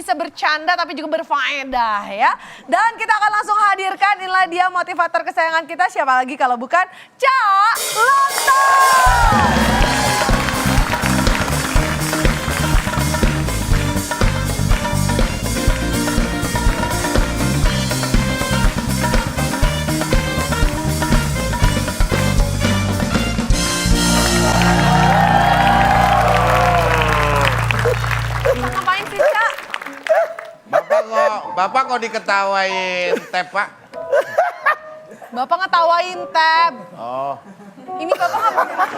bisa bercanda tapi juga berfaedah ya. Dan kita akan langsung hadirkan, inilah dia motivator kesayangan kita, siapa lagi kalau bukan Cak Lontong. Ngapain sih, Cak? Bapak kok diketawain Tep, Pak? Bapak ngetawain Tab. Oh. Ini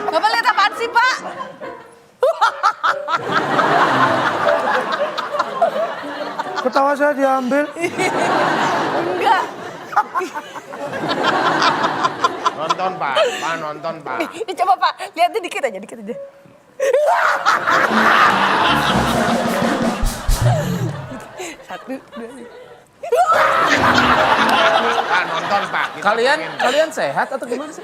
Bapak lihat apaan sih, Pak? Ketawa saya diambil. Enggak. Nonton, Pak. Pak, nonton, Pak. Ini coba, Pak. Lihat dikit aja, dikit aja. Satu, dua, tiga. Pak, nonton, Pak. Kita Kalian sehat atau gimana sih?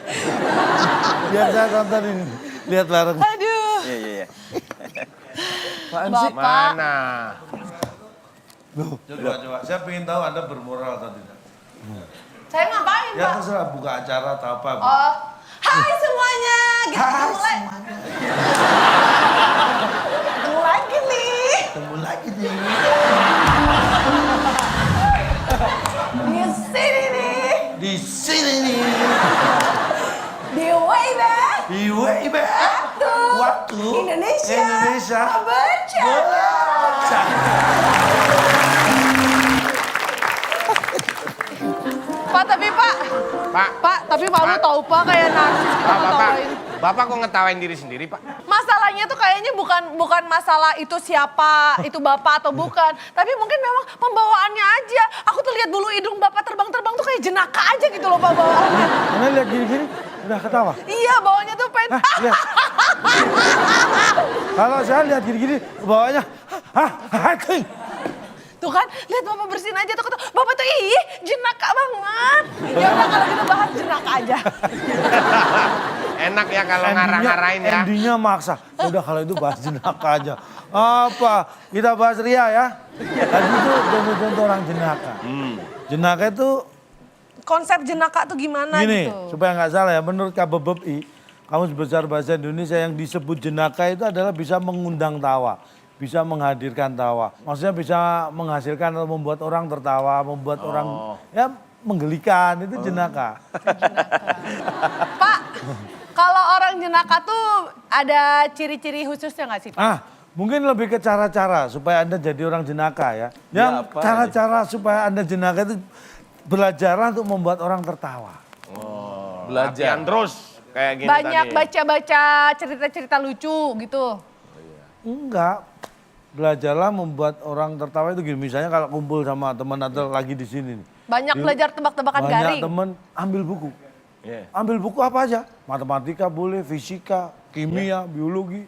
Biar saya tonton ini. Lihat larang. Aduh. Iya. Apaan sih? Bapak. Mana? Coba. Saya pengen tahu Anda bermoral atau tidak. Saya ngapain, Ya Pak? terserah buka acara atau apa. Bu. Oh. Hai semuanya. Kita mulai. Ketemu lagi nih. Ketemu lagi nih. Di sini nih. Di sini nih. Di Wayback. Di Wayback. Waktu Indonesia. Baca. Pak, tapi Pak, tapi malu Pak. tahu Pak kayak narsis kita ngetawain. Bapak kok ngetawain diri sendiri, Pak? Masalahnya tuh kayaknya bukan masalah itu siapa, itu Bapak atau bukan. Tapi mungkin memang pembawaannya aja. Aku tuh lihat bulu hidung Bapak terbang-terbang tuh kayak jenaka aja gitu loh Pak bawaannya. Anda lihat gini-gini, udah ketawa. Iya, bawanya tuh pengen. Lihat. Kalau saya lihat gini-gini, bawahnya, hacking. Tuh kan, lihat Bapak bersihin aja tuh. Bapak tuh jenaka banget. Ya udah kalau kita bahas jenaka aja. Enak ya kalau ngarah-ngarahin ya. Endingnya maksa. Udah kalau itu bahas jenaka aja. Apa? Kita bahas Ria ya. Tadi itu contoh-contoh orang jenaka. Jenaka itu Konsep jenaka tuh gimana gini, gitu. supaya nggak salah ya. Menurut KBBI, Kamus Besar Bahasa Indonesia yang disebut jenaka itu adalah bisa mengundang tawa. Bisa menghadirkan tawa. Maksudnya bisa menghasilkan atau membuat orang tertawa, membuat orang ya menggelikan, itu jenaka. Pak, kalau orang jenaka tuh ada ciri-ciri khususnya nggak sih Pak? Mungkin lebih ke cara-cara supaya Anda jadi orang jenaka ya. Yang apa cara-cara supaya Anda jenaka itu belajarlah untuk membuat orang tertawa. Latihan terus kayak gini Banyak tadi. baca-baca cerita-cerita lucu gitu. Enggak. Belajarlah membuat orang tertawa itu gini. Misalnya kalau kumpul sama teman atau lagi di sini nih. Banyak belajar tebak-tebakan Banyak garing. teman ambil buku. Iya. Ambil buku apa aja. Matematika boleh, fisika, kimia, biologi.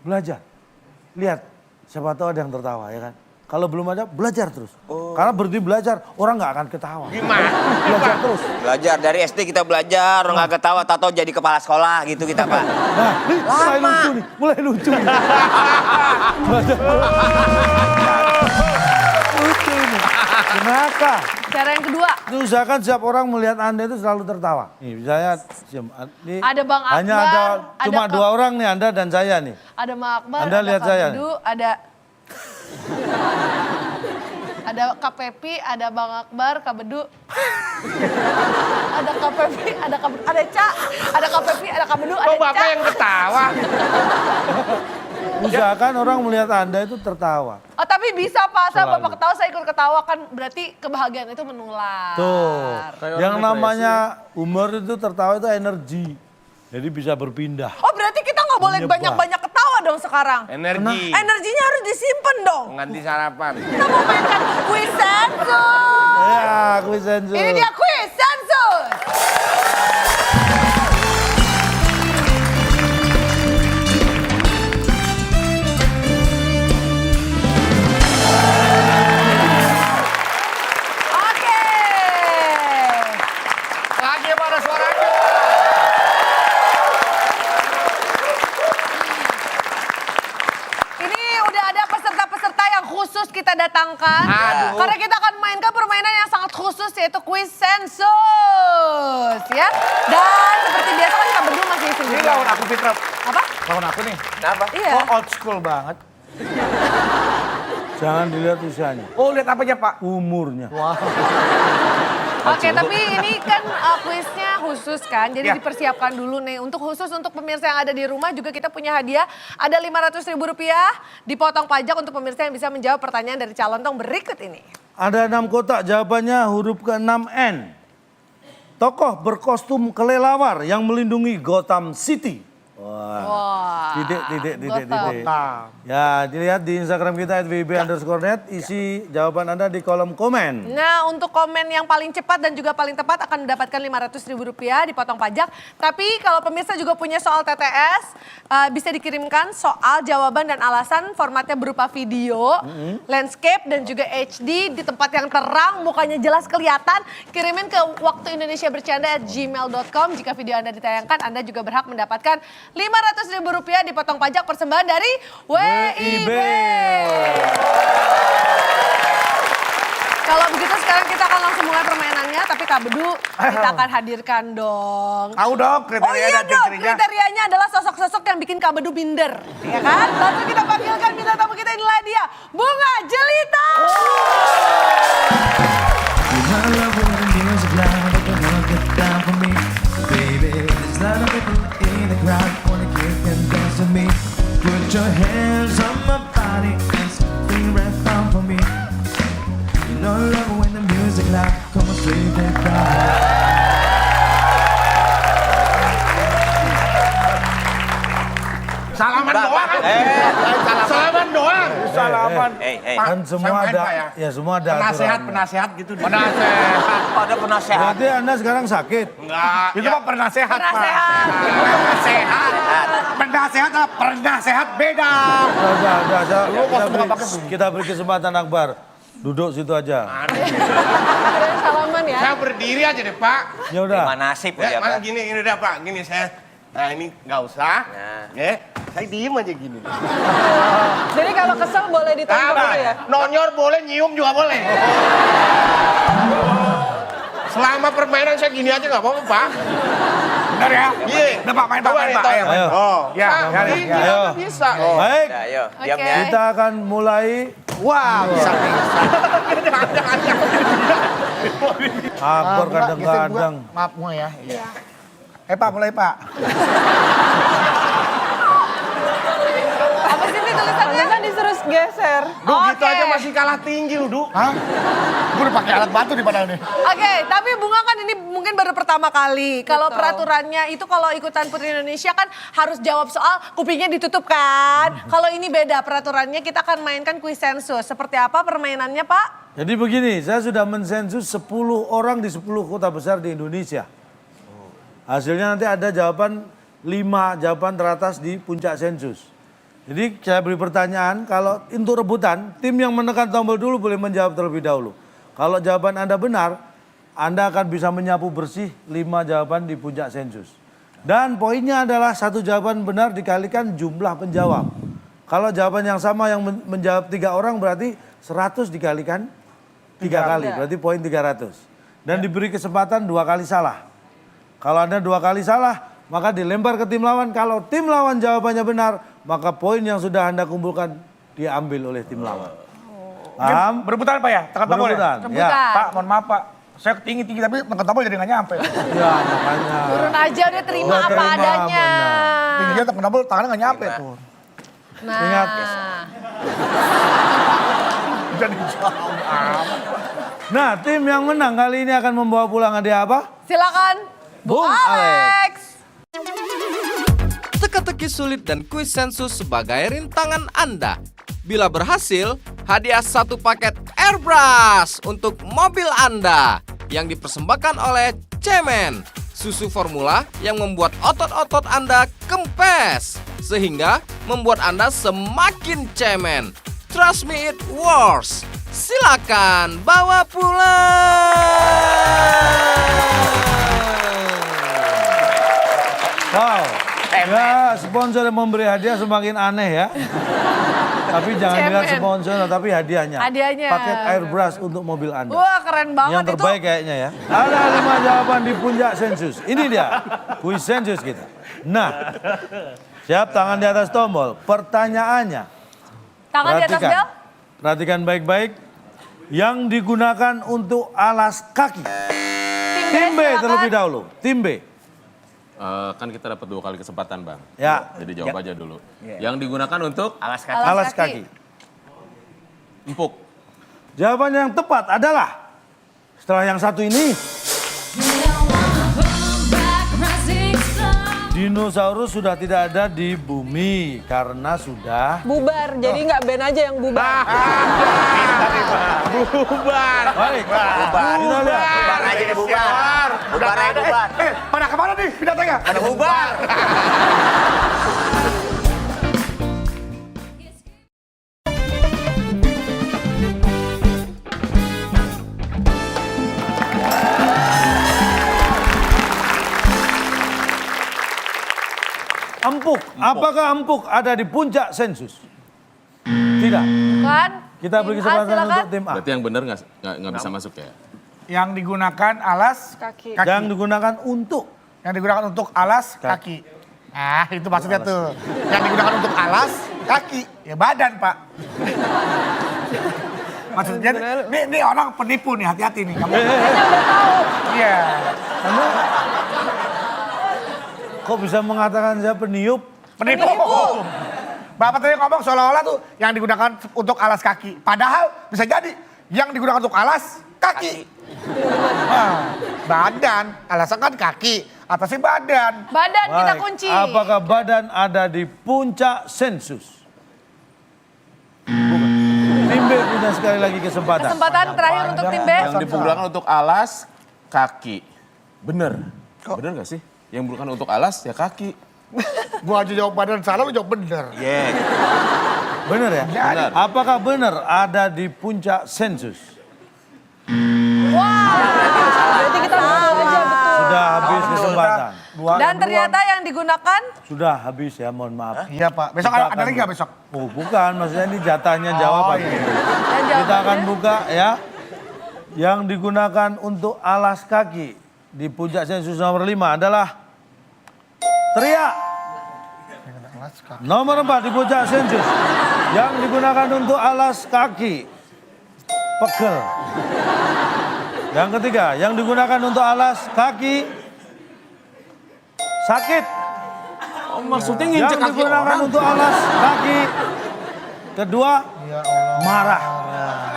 Belajar. Lihat, siapa tahu ada yang tertawa ya kan. Kalau belum ada, belajar terus. Karena berhenti belajar, orang nggak akan ketawa. Gimana? Belajar terus. Belajar dari SD kita belajar, orang nggak ketawa, tato jadi kepala sekolah gitu kita Pak. Nah, ini mulai lucu nih, mulai lucu nih. Belajar terus. Lucu nih. Jenaka. Cara yang kedua, Itu usahakan setiap orang melihat Anda itu selalu tertawa. Nih, misalnya ini Ada Bang hanya Akbar, cuma ada dua orang nih, Anda dan saya nih. ada Mak Akbar, Anda ada lihat Kak saya Bedu, ada Kak Pepi, ada Bang Akbar, Kak Bedu. Ada Kak Pepi, ada Ca, ada Kak Pepi, ada Kak Bedu, ada Kok Bapak Ca. yang ketawa? Usahakan orang melihat Anda itu tertawa. Oh tapi bisa Pak, saya Selalu. Bapak ketawa, saya ikut ketawa kan berarti kebahagiaan itu menular. Tuh, Kayak yang orang depresi. namanya humor itu tertawa itu energi. Jadi bisa berpindah. Oh berarti kita nggak boleh Menyebar. banyak-banyak ketawa dong sekarang. Energi. Energinya harus disimpan dong. Ganti sarapan. Kita mau mainkan kuis sensus. Ya, kuis sensus. Ini dia kuis sensus. Oke. Lagi pada suaranya. Ini udah ada peserta-peserta yang khusus kita kita datangkan. Aduh. Karena kita akan mainkan permainan yang sangat khusus yaitu kuis sensus ya. Dan seperti biasa kan kita berdua masih Ini sendiri. lawan aku Fitra. Apa? Lawan aku nih. Kenapa? Iya. Oh old school banget. Jangan dilihat usianya, Oh lihat apa aja Pak? umurnya. Oke, tapi ini kan kuisnya khusus kan, jadi Ya. dipersiapkan dulu nih. Untuk khusus untuk pemirsa yang ada di rumah juga kita punya hadiah. Ada Rp500.000 dipotong pajak untuk pemirsa yang bisa menjawab pertanyaan dari calon tong berikut ini. Ada 6 kotak, jawabannya huruf ke-6 N. Tokoh berkostum kelelawar yang melindungi Gotham City. Wah. Titik. Gotham. Ya, dilihat di Instagram kita @wib_net, isi jawaban Anda di kolom komen. Nah, untuk komen yang paling cepat dan juga paling tepat akan mendapatkan Rp500.000 dipotong pajak. Tapi kalau pemirsa juga punya soal TTS, bisa dikirimkan soal, jawaban dan alasan, formatnya berupa video, landscape dan juga HD di tempat yang terang, mukanya jelas kelihatan. Kirimin ke waktuindonesiabercanda@gmail.com. Jika video Anda ditayangkan, Anda juga berhak mendapatkan Rp500.000 dipotong pajak persembahan dari WIB. Kalau begitu sekarang kita akan langsung mulai permainannya, tapi Kak Bedu kita akan hadirkan dong. Tahu dong kriteria Oh iya dan dong, ciri-cirinya. kriterianya adalah sosok-sosok yang bikin Kak Bedu minder, ya kan? Langsung kita panggilkan bintang tamu kita, inilah dia, Bunga Jelita. Put your hands on my body and spin right down for me. You know I love when the music loud, come on straight back down. Salaman doang kan? Salaman doang. Salaman. Kan semua saya main, ada, Pak, ya. ya semua ada Penasehat, aturannya. penasehat gitu. Penasehat. Ada penasehat. Berarti Anda sekarang sakit. Enggak. Itu Pak pernah sehat Pak. Penasehat. Penasehat. Penasehat apa? Pernah sehat beda. Kita beri kesempatan Akbar. Duduk situ aja. Ada yang salaman ya. Saya berdiri aja deh Pak. Ya udah. Terima nasib Ya, ya mana Pak. gini, ini udah Pak. Gini saya. Nah ini nggak usah. Nah. Ya, saya diem aja gini. Jadi kalau kesel boleh ditangkap Nah, ya. nonyor boleh, nyium juga boleh. Selama permainan saya gini aja nggak apa-apa Pak. Benar ya? Iya. Udah Pak main Pak, Coba main nih, Pak. Toh. Ayo, main. Ayo. Oh, Ya, Pak, ya, ini ya. nggak bisa. Baik, Nah, ayo, Oke. diam ya. kita akan mulai. Wah, bisa nih. Akbar kadang-kadang. Maaf Bunga ya. Iya. Pak, mulai Pak. Apa sih ini tulisannya? Kan disuruh geser. Duh, gitu aja masih kalah tinggi lu, Du. Hah? Gue udah pakai alat bantu di padahal nih. Oke, tapi Bunga kan ini mungkin baru pertama kali. Kalau peraturannya itu kalau ikutan Putri Indonesia kan harus jawab soal kupingnya ditutup kan. Kalau ini beda peraturannya, kita akan mainkan kuis sensus. Seperti apa permainannya Pak? Jadi begini, saya sudah mensensus 10 orang di 10 kota besar di Indonesia. Hasilnya nanti ada jawaban 5 jawaban teratas di puncak sensus. Jadi saya beri pertanyaan, kalau untuk rebutan, tim yang menekan tombol dulu boleh menjawab terlebih dahulu. Kalau jawaban Anda benar, Anda akan bisa menyapu bersih 5 jawaban di puncak sensus. Dan poinnya adalah 1 jawaban benar dikalikan jumlah penjawab. Kalau jawaban yang sama yang menjawab 3 orang berarti 100 dikalikan 3 kali, berarti poin 300. Dan diberi kesempatan 2 kali salah. Kalau Anda 2 kali salah, maka dilempar ke tim lawan. Kalau tim lawan jawabannya benar, maka poin yang sudah Anda kumpulkan diambil oleh tim lawan. Paham? Berebutan Pak ya? Tekan tombol ya? Berebutan. Rebutan. Ya, Pak, mohon maaf Pak. Saya tinggi-tinggi tapi tekan tombol jadi nggak nyampe. ya makanya. Turun aja udah terima Udah apa terima adanya. apa, Tingginya tekan tombol tangannya nggak nyampe tuh. Nah, Ingat. Jadi jauh amat. Nah, tim yang menang kali ini akan membawa pulang hadiah apa? silakan Bung Alex. Teka-teki sulit dan kuis sensus sebagai rintangan Anda. Bila berhasil, hadiah 1 paket airbrush untuk mobil Anda yang dipersembahkan oleh Cemen, susu formula yang membuat otot-otot Anda kempes sehingga membuat Anda semakin cemen. Trust me, it works. Silakan bawa pulang. Wow. Ya, sponsor yang memberi hadiah semakin aneh ya. Tapi jangan dilihat Cemen. sponsor, tapi hadiahnya. Hadiahnya. Paket airbrush untuk mobil Anda. Wah keren banget Yang terbaik kayaknya ya. Ada 5 jawaban di puncak sensus. Ini dia, kuis sensus kita. Nah, siap tangan di atas tombol. Pertanyaannya. Tangan di atas bel. Perhatikan baik-baik. Yang digunakan untuk alas kaki. Tim B silakan. terlebih dahulu. Tim B. Kan kita dapat 2 kali kesempatan, Bang. Ya. Jadi jawab aja dulu. Yang digunakan untuk Alas kaki. Alas kaki. empuk. Jawaban yang tepat adalah setelah yang satu ini. Dinosaurus sudah tidak ada di bumi karena sudah Bubar, jadi nggak band aja yang bubar. Bubar. baik. Kita lihat. Bubar aja deh, bubar. Bubar aja, bubar. Pada kemana nih binatangnya? Ada bubar. Empuk. Apakah empuk ada di puncak sensus? Tidak. Kan? Kita beri Tim A, kesempatan silakan. untuk tim A. Berarti yang benar nggak bisa masuk ya? Yang digunakan alas Kaki. Yang digunakan untuk. Yang digunakan untuk alas kaki. Nah, itu maksudnya tuh. Yang digunakan untuk alas kaki. Ya badan, Pak. Maksudnya, ini orang penipu nih, hati-hati nih. Kamu. Iya. Kok bisa mengatakan saya peniup? Penipu. Bapak tadi ngomong seolah-olah tuh yang digunakan untuk alas kaki. Padahal bisa jadi yang digunakan untuk alas kaki. Badan, alasan kan kaki, atasnya badan. Badan kita Baik. kunci. Apakah badan ada di puncak sensus? Bukan. Tim B punya sekali lagi kesempatan. Kesempatan terakhir untuk tim B. Yang digunakan untuk alas kaki. Bener. Bener nggak sih? Yang digunakan untuk alas ya kaki. Gua aja jawab badan salah, lu jawab bener. Yeah. Benar ya? Benar. Apakah benar ada di puncak sensus? Berarti kita bubar aja, betul. Sudah habis kesempatan. Dan ternyata yang digunakan Sudah habis ya, mohon maaf. Iya, Pak. Besok Kita ada akan lagi nggak besok? Oh, bukan, maksudnya ini jatahnya jawab aja. dan Kita akan jawabannya buka ya. Yang digunakan untuk alas kaki di puncak sensus nomor 5 adalah teriak. Nomor 4 di puncak sensus. Yang digunakan untuk alas kaki. Pegel. Yang ketiga, yang digunakan untuk alas kaki. Sakit. Oh, maksudnya Yang nginjek kaki digunakan orang? untuk alas kaki. Kedua, marah.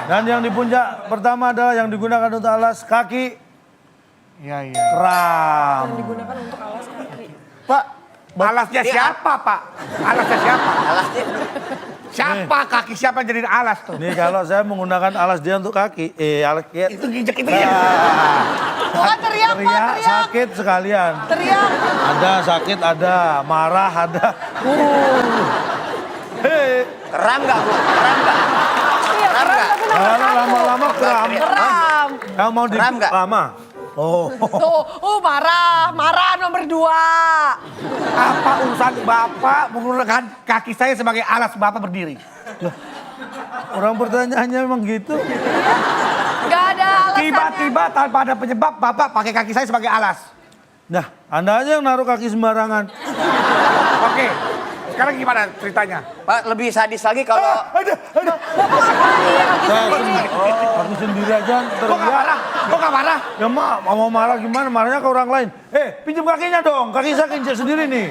Dan yang di puncak pertama adalah yang digunakan untuk alas kaki. Iya, iya. Kram. Digunakan untuk alas kaki. Pak, alasnya siapa, Pak? Alasnya siapa? Alasnya. Siapa kaki siapa yang jadi alas tuh? Nih kalau saya menggunakan alas dia untuk kaki. Alas kaki. Itu nginjek itu ya. bukan teriak, Pak, Teriak, teriak. sakit sekalian. Teriak. Ada sakit, ada marah, ada. Hei, Keram nggak, Bu? Keram nggak? Keram nggak? kalau lama-lama kram. Keram. Kamu mau di Kram nggak? lama? Oh, Tuh, marah nomor 2. Apa urusan Bapak menggunakan kaki saya sebagai alas Bapak berdiri? orang pertanyaannya memang gitu. Gak ada alasannya. Tiba-tiba tanpa ada penyebab Bapak pakai kaki saya sebagai alas. Nah, Anda aja yang naruh kaki sembarangan. Oke, sekarang gimana ceritanya? Pak, lebih sadis lagi kalau Aku sendiri aja Kok gak teriak. marah? Kok gak marah? Ya mau marah gimana? Marahnya ke orang lain. Pinjam kakinya dong. Kaki saya kinjek sendiri nih.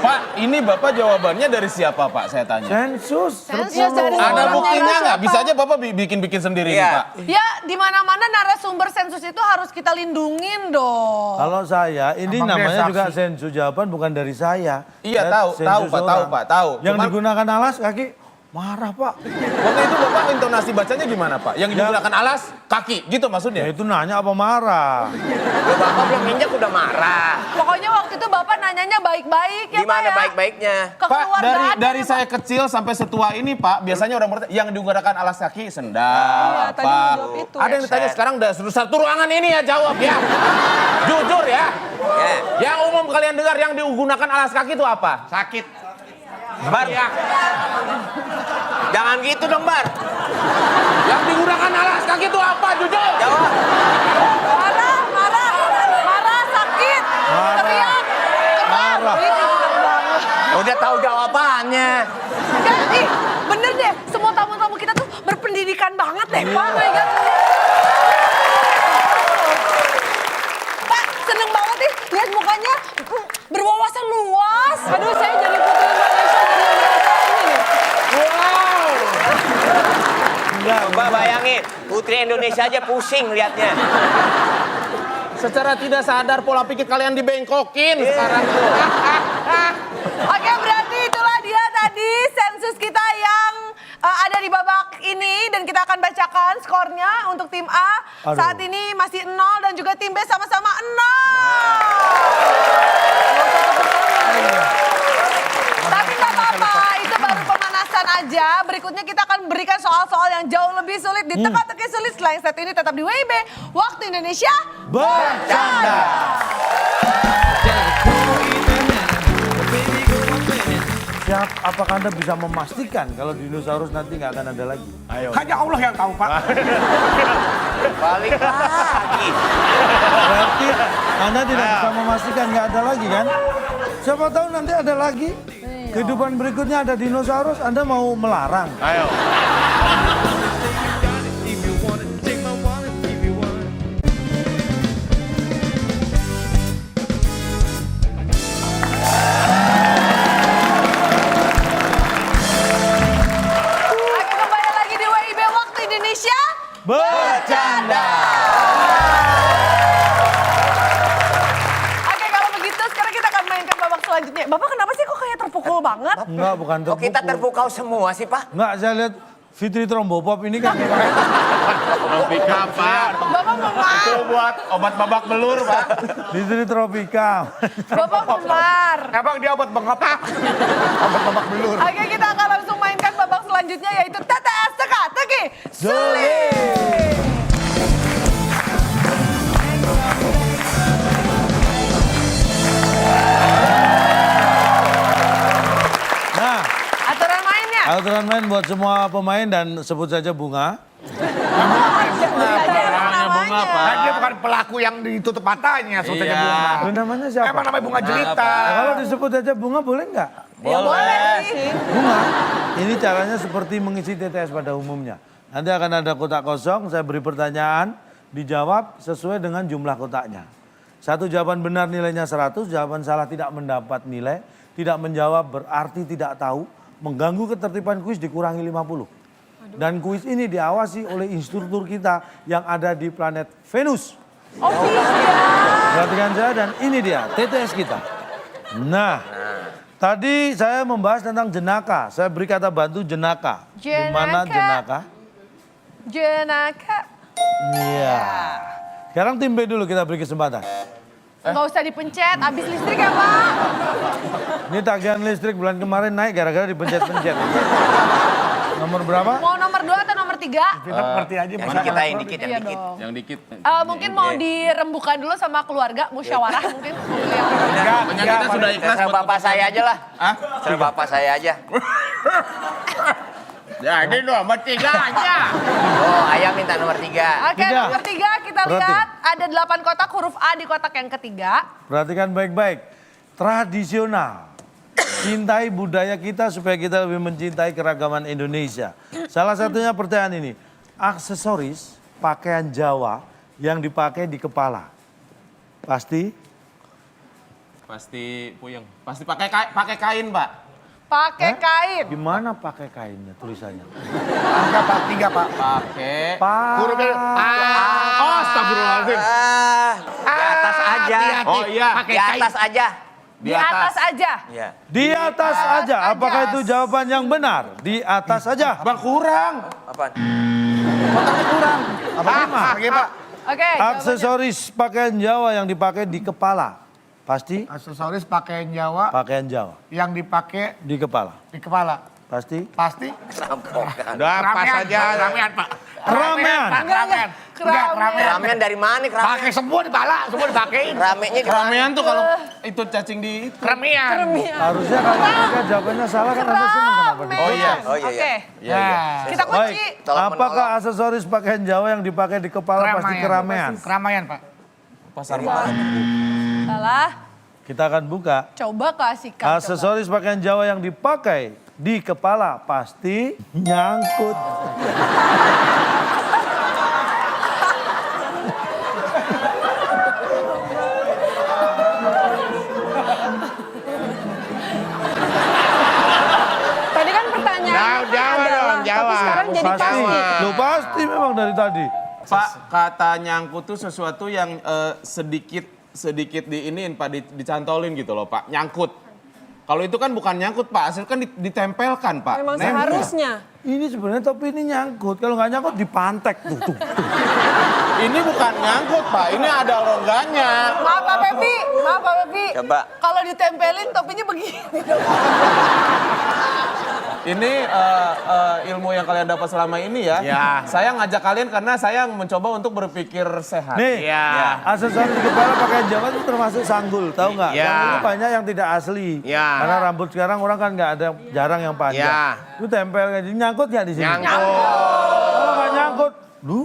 Pak, ini Bapak jawabannya dari siapa, Pak? Saya tanya. Sensus. Sensus dari Ada orangnya buktinya nggak? siapa? Bisa aja Bapak bikin sendiri nih, Iya. Pak. Ya, di mana-mana narasumber sensus itu harus kita lindungin dong. Kalau saya, ini Abang namanya dia juga saksi. sensus jawaban bukan dari saya. Iya, Saya tahu, sensus Pak, orang. Pak, tahu. Yang Cuman- digunakan alas kaki, marah Pak. Waktu itu Bapak intonasi bacanya gimana, Pak? Yang digunakan alas, kaki, gitu maksudnya? Ya itu nanya apa marah. Loh, Bapak belum nginjek udah marah. Pokoknya waktu itu Bapak nanyanya baik-baik ya, Gimana Pak ya? baik-baiknya? Pak, Kekeluargaan dari ya, saya kecil sampai setua ini, Pak, biasanya orang bertanya, yang digunakan alas kaki, sendal, Iya, tadi apa. jawab itu. Ada yang ditanya sekarang udah satu ruangan ini ya jawab ya. Jujur ya. Ya. Yang umum kalian dengar yang digunakan alas kaki itu apa? Sakit. Bar. Jangan gitu dong, Bar. Yang digunakan alas kaki itu apa, jujur? Jawab. Marah, sakit, teriak, Marah. Udah tahu jawabannya. Ih, bener deh, semua tamu-tamu kita tuh berpendidikan banget deh, Pak. Pak, seneng banget nih, lihat mukanya berwawasan luas. Aduh, saya jadi putri Indonesia jadi merasa ini nih. Coba bayangin, Putri Indonesia aja pusing liatnya. Secara tidak sadar pola pikir kalian dibengkokin sekarang tuh. Oke, berarti itulah dia tadi sensus kita yang ada di babak ini dan kita akan bacakan skornya untuk tim A. Aduh. Saat ini masih 0 dan juga tim B sama-sama 0. Tapi nggak apa-apa, itu baru pemanasan aja. Berikutnya kita akan berikan soal-soal yang jauh lebih sulit di teka-teki sulit. Selain set ini tetap di WIB, Waktu Indonesia Bercanda. Siap, apakah Anda bisa memastikan kalau dinosaurus nanti nggak akan ada lagi? Hanya Allah yang tahu, Pak. Balik lagi. Berarti Anda tidak bisa memastikan nggak ada lagi kan? Siapa tahu nanti ada lagi. Kehidupan berikutnya ada dinosaurus, Anda mau melarang? Ayo. Oke, kembali lagi di WIB Waktu Indonesia. Bercanda. Oke, kalau begitu sekarang kita akan mainkan babak selanjutnya. Bapak kenapa sih kok kayak terpukul banget? Enggak, bukan Kok kita terpukau semua sih, Pak? Enggak, saya lihat Fitri Trombopop ini kan. Tropika, Pak. Bapak memar. Itu buat obat babak belur, Pak. Fitri Tropika. Bapak memar. Emang dia obat bengkak. Obat babak belur. Oke, kita akan langsung mainkan babak selanjutnya yaitu TTS Teka-teki Sulit. Nah, Aturan mainnya. aturan main buat semua pemain dan sebut saja Bunga. Bunga, Nah, dia bukan pelaku yang ditutup matanya, sebutnya Bunga. Lu namanya siapa? Emang namanya Bunga Jelita. Nah, kalau disebut aja Bunga boleh nggak? Ya boleh sih. Bunga, ini caranya seperti mengisi TTS pada umumnya. Nanti akan ada kotak kosong, saya beri pertanyaan, dijawab sesuai dengan jumlah kotaknya. Satu jawaban benar nilainya 100, jawaban salah tidak mendapat nilai, tidak menjawab berarti tidak tahu, mengganggu ketertiban kuis dikurangi 50. Dan kuis ini diawasi oleh instruktur kita yang ada di planet Venus. Oh iya. Perhatikan saya dan ini dia TTS kita. Nah, tadi saya membahas tentang jenaka. Saya beri kata bantu jenaka. Di mana jenaka? Jenaka. Iya. Sekarang tim B dulu kita beri kesempatan. Nggak usah dipencet, habis listrik ya Pak. Ini tagihan listrik bulan kemarin naik gara-gara dipencet-pencet. Nomor berapa? Mau nomor 2 atau nomor 3? Kita ngerti aja. Yang Mana dikit aja, yang dikit, Iya yang dikit. dong. Yang dikit. Mungkin mau dirembukan dulu sama keluarga, musyawarah mungkin. Pokoknya kita sudah ikhlas. Serah bapak saya aja lah. Hah? Serah bapak saya aja. Jadi nomor 3 aja. Oh, ayah minta nomor 3. Oke, Tiga. nomor 3 kita Berarti. lihat ada 8 kotak huruf A di kotak yang ketiga. Perhatikan baik-baik. Tradisional. Cintai budaya kita supaya kita lebih mencintai keragaman Indonesia. Salah satunya pertanyaan ini. Aksesoris pakaian Jawa yang dipakai di kepala. Pasti? Pasti puyeng. Pasti pakai kain, Pak. Pakai kain. Gimana pakai kainnya tulisannya? Angka Pak, 3 Pak. Pakai Hurufnya oh, astagfirullahaladzim. Di atas aja. Oh iya. Di atas aja. Di atas aja. Iya. Di atas aja. Apakah itu jawaban yang benar? Di atas aja. Bang kurang. Apaan? Kotaknya kurang. Apa lima? Oke Pak. Oke. Aksesoris pakaian Jawa yang dipakai di kepala. Pasti Aksesoris pakaian Jawa pakaian Jawa yang dipakai di kepala. di kepala. Pasti? Pasti. Rampokan. Udah, pas Ramean, aja. Ramean Pak. Keramaian. Keramaian. Udah, keramaian. Ramen dari mana keramaian? Pakai semua di pala, semua dipakein. Ramenya di mana? Keramaian tuh kalau itu cacing di itu. Keramaian. Harusnya kalau mereka jawabannya salah kan Anda senang kenapa? Ramen. Oh iya. Oh iya, iya. Oke, Iya, iya. kita kunci. Baik, Tolong apakah menolak. aksesoris pakaian Jawa yang dipakai di kepala pasti keramaian? Keramaian, Pak. Pasar malam. Salah. Kita akan buka. Coba kasihkan. coba. Aksesoris pakaian Jawa yang dipakai di kepala pasti nyangkut. Tadi kan pertanyaannya Jawa adalah, dong, Jawa. tapi sekarang jadi pasti. Lo pasti memang dari tadi. Pak, kata nyangkut tuh sesuatu yang sedikit diiniin Pak, dicantolin gitu loh Pak, nyangkut. Kalau itu kan bukan nyangkut Pak, hasil kan ditempelkan Pak. Memang Nempel. seharusnya. Ini sebenarnya tapi ini nyangkut. Kalau nggak nyangkut dipantek tuh. Ini bukan nyangkut Pak, ini ada rongganya. Maaf Pak Pepi, maaf Pak Pepi. Coba. Kalau ditempelin topinya begini dong. Ini ilmu yang kalian dapat selama ini ya. Ya. Saya ngajak kalian karena saya mencoba untuk berpikir sehat. Nih, Ya. aksesoris di kepala pakaian Jawa itu termasuk sanggul, tahu nggak? Ya. Sanggul itu banyak yang tidak asli. Ya. Karena rambut sekarang orang kan nggak ada, jarang yang panjang. Ya. Itu tempel kayak gini, nyangkut nggak di sini? Nyangkut. Kalau nggak nyangkut, lu.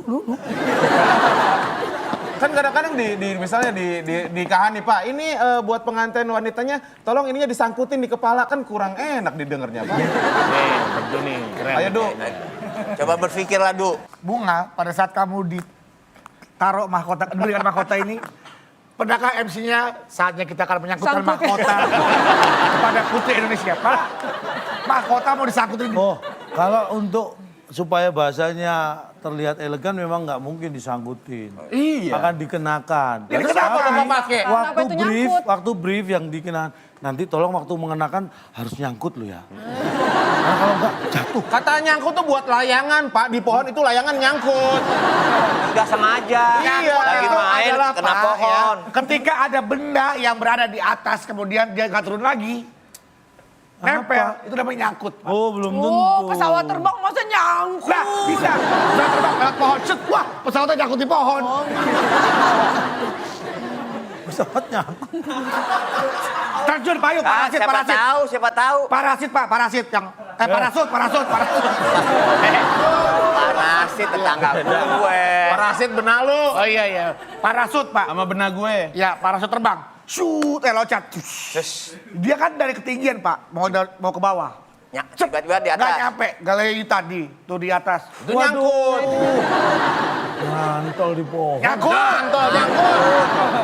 Kan kadang-kadang misalnya di nikahan nih Pak, ini buat pengantin wanitanya, tolong ininya disangkutin di kepala, kan kurang enak didengarnya Pak. Nih, betul nih, keren. Ayo Du. Coba berpikirlah, Du. Bunga, pada saat kamu ditaruh mahkota, diberikan mahkota ini, pernahkah MC-nya saatnya kita akan menyangkutkan Sangkut. mahkota kepada putri Indonesia, Pak? Mahkota mau disangkutin. Oh, kalau untuk supaya bahasanya terlihat elegan memang nggak mungkin disangkutin. Iya. Akan dikenakan. Ini kenapa Bapak pakai? Kenapa itu nyangkut? Waktu brief yang dikenakan, nanti tolong waktu mengenakan harus nyangkut lo ya. Karena kalau nggak jatuh. Kata nyangkut tuh buat layangan Pak, di pohon itu layangan nyangkut. Udah sengaja. Iya. Lagi Itu main, adalah, kena Pak, pohon. ya, ketika ada benda yang berada di atas kemudian dia nggak turun lagi, nempel, itu namanya nyangkut. Pak. Oh, belum tentu. Oh, pesawat terbang masa nyangkut. Nah, bisa. Pesawat terbang lewat pohon, set, wah, pesawatnya nyangkut di pohon. Pesawatnya. Terjun payung, Ah, parasit, siapa parasit. tahu, siapa tahu. Parasit, Pak, parasit yang parasut. Parasit tetangga gue. Parasit benar lu. Oh iya. Parasut, Pak. Sama benar gue. Ya, parasut terbang. Shoot, loncat. Dia kan dari ketinggian, Pak, mau ke bawah. Tiba-tiba di Nggak atas. nyampe, galeri tadi, tuh di atas. Itu nyangkut. Nyantol di pohon. Nyangkut.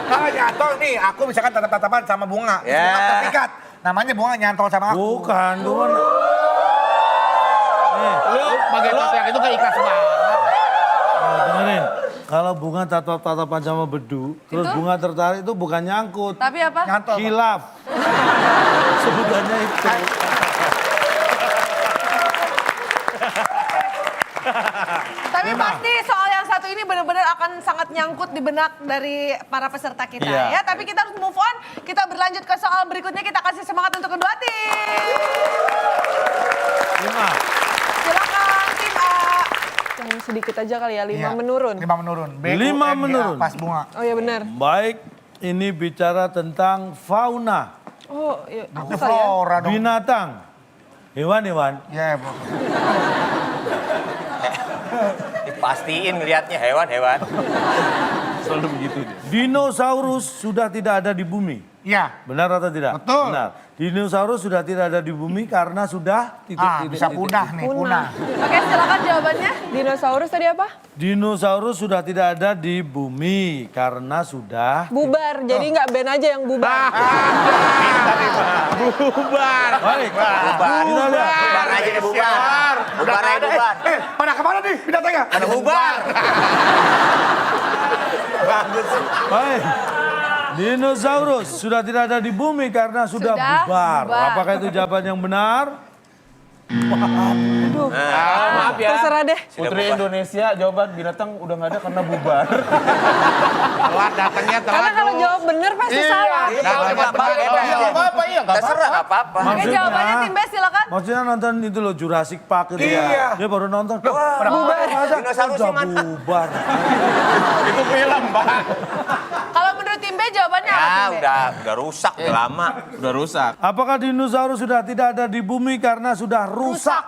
Kalau nyantol nih, aku misalkan tatap-tatapan sama bunga. Terus Ya. bunga terpikat. Namanya bunga nyantol sama aku. Bukan, cuman. Lu pakai foto yang itu kayak ikhlas banget. Nah, dengerin. Kalau bunga tatap-tatapan sama bedu, terus bunga tertarik itu bukan nyangkut. Tapi apa? Nyantol. Pak. Khilaf. Sebutannya itu. Tapi pasti soal yang satu ini benar-benar akan sangat nyangkut di benak dari para peserta kita Iya. ya. Tapi kita harus move on. Kita berlanjut ke soal berikutnya. Kita kasih semangat untuk kedua tim. 5. Silakan tim A. Yang sedikit aja kali ya, 5 Iya. menurun. 5 menurun. 5 menurun. Pas bunga. Oh iya benar. Baik, ini bicara tentang fauna, Oh iya, Itu aku kali ya. flora dong. binatang, hewan-hewan. Ya, Bu. Pastiin ngeliatnya hewan-hewan. Selalu begitu dia. Dinosaurus sudah tidak ada di bumi. Iya. Benar atau tidak? Betul. Benar. Dinosaurus sudah tidak ada di bumi karena sudah Bisa punah nih, punah. Oke, silakan jawabannya. Dinosaurus tadi apa? Dinosaurus sudah tidak ada di bumi karena sudah Bubar, jadi nggak band aja yang bubar. Bubar. baik. Kita lihat. Bubar aja deh, bubar. Bubar aja, bubar. Pada kemana nih binatangnya? Pada bubar. Baik. Dinosaurus sudah tidak ada di bumi karena sudah Sudah bubar. bubar. Apakah itu jawaban yang benar? Aduh, Maaf ya. terserah deh. Putri Indonesia jawaban binatang udah nggak ada karena bubar. Telat datangnya telat. Karena kalau jawab bener pasti salah. Nggak apa-apa, iya nggak Terserah nggak apa-apa. Oke, jawabannya tim B silakan. Maksudnya nonton itu loh Jurassic Park itu ya. Dia baru nonton. Wah, bubar. masa Dinosaurusnya udah mana? bubar. Itu film, Pak. Kalau menurut tim B jawabannya apa Ya tim B? udah rusak udah lama. Udah rusak. Apakah dinosaurus sudah tidak ada di bumi karena sudah rusak?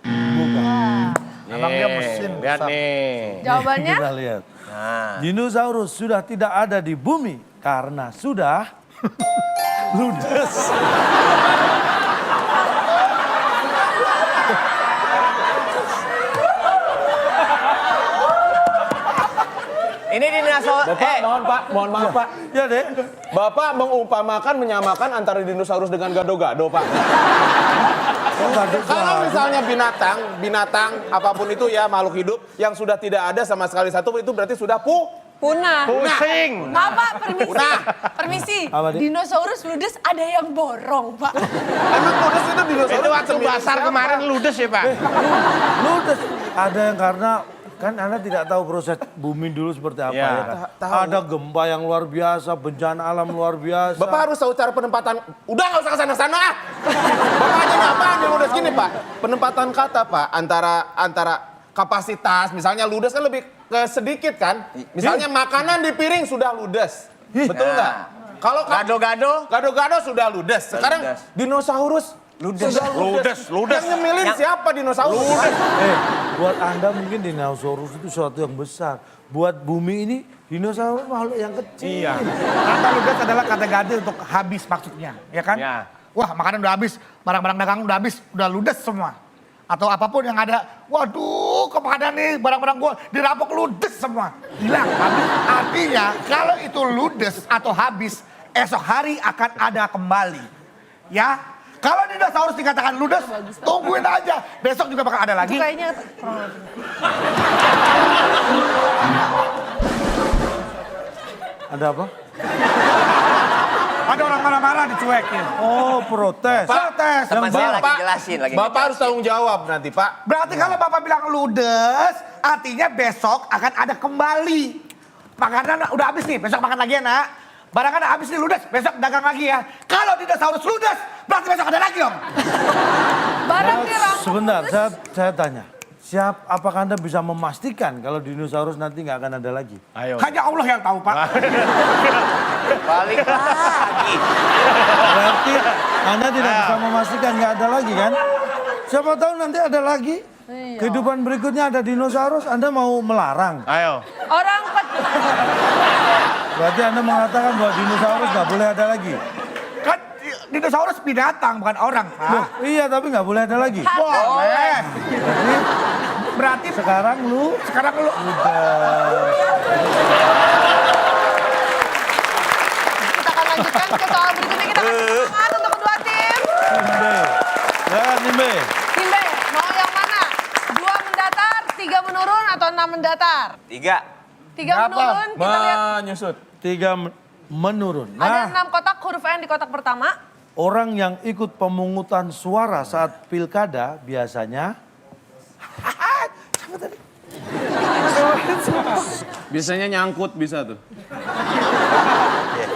Bukan. Emang dia mesin. Lihat nih. Jawabannya? Kita lihat. Nah. Dinosaurus sudah tidak ada di bumi karena sudah ludes. Ini dinosaurus. Bapak, mohon maaf Pak. Ya deh. Bapak mengumpamakan menyamakan antara dinosaurus dengan gado-gado Pak. Kalau misalnya binatang apapun itu ya makhluk hidup yang sudah tidak ada sama sekali satu itu berarti sudah Punah. Pusing. Maaf Pak, permisi. Permisi. Apa, Dik? Dinosaurus ludes ada yang borong Pak. Emang ludes itu dinosaurus. Itu waktu basar kemarin ludes ya Pak. Ludes. Ada yang karena kan Anda tidak tahu proses bumi dulu seperti apa Ya. ya kan. Ada gempa yang luar biasa, bencana alam luar biasa. Bapak harus tahu cara penempatan. Udah nggak usah kesana-sana ah. Bapak aja ngapain yang ludes gini Pak? Penempatan kata Pak antara kapasitas, misalnya ludes kan lebih ke sedikit kan. Misalnya makanan di piring sudah ludes, betul nggak? Kalau gado-gado sudah ludes. Sekarang ludes. dinosaurus Ludes. sudah Ludes. Yang nyemilin siapa dinosaurus? Buat Anda mungkin dinosaurus itu sesuatu yang besar. Buat bumi ini dinosaurus makhluk yang kecil. Iya. Kata ludes adalah kata ganti untuk habis maksudnya, ya kan? Ya. Wah, makanan udah habis, barang-barang dagang udah habis, udah ludes semua. Atau apapun yang ada, waduh kemana nih barang-barang gua dirampok ludes semua. Hilang, habis. Artinya kalau itu ludes atau habis, esok hari akan ada kembali. Ya, kalau dinosaurus dikatakan ludes, tungguin aja. Besok juga bakal ada lagi. Itu kayaknya Ada apa? Ada orang marah-marah dicuekin. Oh, protes. Protes. Teman saya lagi Bapak- jelasin lagi. Bapak harus tanggung jawab nanti Pak. Berarti kalau Bapak bilang ludes, artinya besok akan ada kembali. Makanan udah habis nih, besok makan lagi ya nak. Barang kan habis nih ludes, besok dagang lagi ya. Kalau dinosaurus ludes, berarti besok ada lagi dong. barang dirampok. Sebentar, saya tanya. Apakah Anda bisa memastikan kalau dinosaurus nanti nggak akan ada lagi? Ayo. Hanya Allah yang tahu Pak. Balik lagi. Berarti Anda tidak bisa memastikan nggak ada lagi kan? Siapa tahu nanti ada lagi. Kehidupan berikutnya ada dinosaurus, Anda mau melarang? Ayo. Orang Berarti Anda mengatakan bahwa dinosaurus nggak boleh ada lagi? Kan dinosaurus binatang bukan orang Loh, Pak. iya tapi nggak boleh ada lagi. Boleh. Berarti Sekarang lu sekarang lu kita akan lanjutkan ke soal berikutnya. Kita kasih semangat untuk kedua tim. Timbe. Ya, Timbe. Tim B, mau yang mana? 2 mendatar, 3 menurun atau 6 mendatar? 3. 3 menurun, kita lihat. Menyusut. 3 menurun. Ada Nah, 6 kotak, huruf N di kotak pertama. orang yang ikut pemungutan suara saat pilkada biasanya Biasanya nyangkut bisa tuh.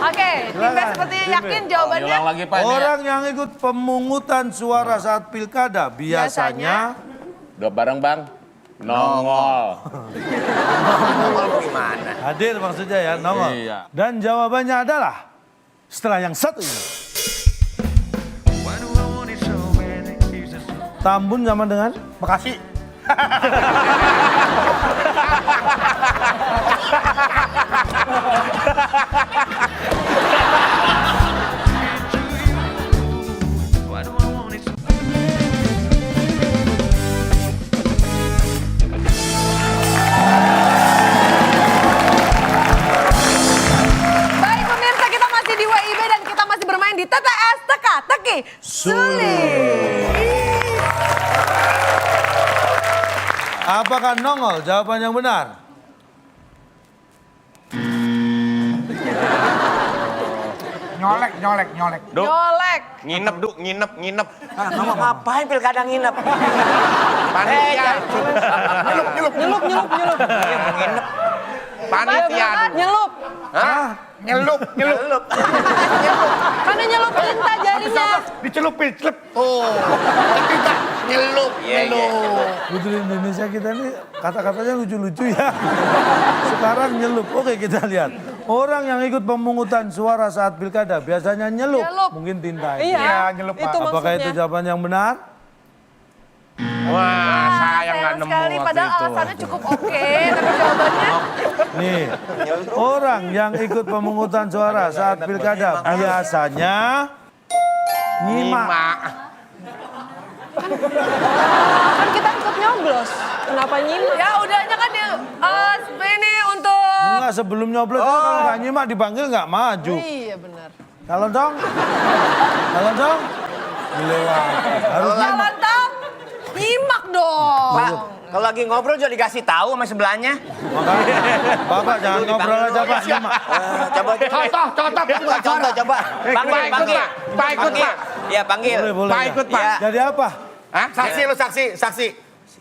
Oke, tim B sepertinya yakin jawabannya. Ulang lagi Pak. ini ya. orang yang ikut pemungutan suara saat pilkada biasanya Udah bareng Bang. Nongol. Gimana? hadir maksudnya ya, nongol. Iya. Dan jawabannya adalah setelah yang satu ini. Tambun sama dengan Bekasi. Baik pemirsa, kita masih di WIB dan kita masih bermain di TTS Teka-Teki Sulit. apakah nongol jawaban yang benar? Nyolek. Nyolek. Nginep, Du, nginep. Kamu ngapain pilkada nginep? Panitia. Nyelup. Iya, mau nginep. Panitia, Du. Nyelup. Hah? Nyelup. Karena nyelup tinta jarinya. Dicelupin, celup. Oh, tinta, nyelup. Putri Indonesia kita ini kata-katanya lucu-lucu ya. Sekarang nyelup. Oke, kita lihat. Orang yang ikut pemungutan suara saat pilkada biasanya nyelup. Nyelup. Mungkin tinta. Iya, nyelup, itu Pak. Apakah maksudnya. itu jawaban yang benar? Wah, saya nggak nemu sekali, waktu padahal itu. alasannya cukup oke, tapi jawabannya Nih, orang yang ikut pemungutan suara saat pilkada biasanya nyimak. Kan kita ikut nyoblos. Kenapa nyimak? ya udahnya kan dia ini untuk Enggak, sebelum nyoblos kan kalau nggak nyimak dipanggil nggak maju. iya benar. Kalau dong, dilewati. Harus nyimak. Jalan tau, nyimak dong. Pak, kalau lagi ngobrol juga dikasih tahu sama sebelahnya. Makanya, Bapak jangan ngobrol aja Pak, nyimak. Coba. Contoh, coba. Panggil. Pak ikut, Pak. Iya, panggil. Boleh. Pak ikut, Pak. Iya. Jadi apa? Hah? Saksi.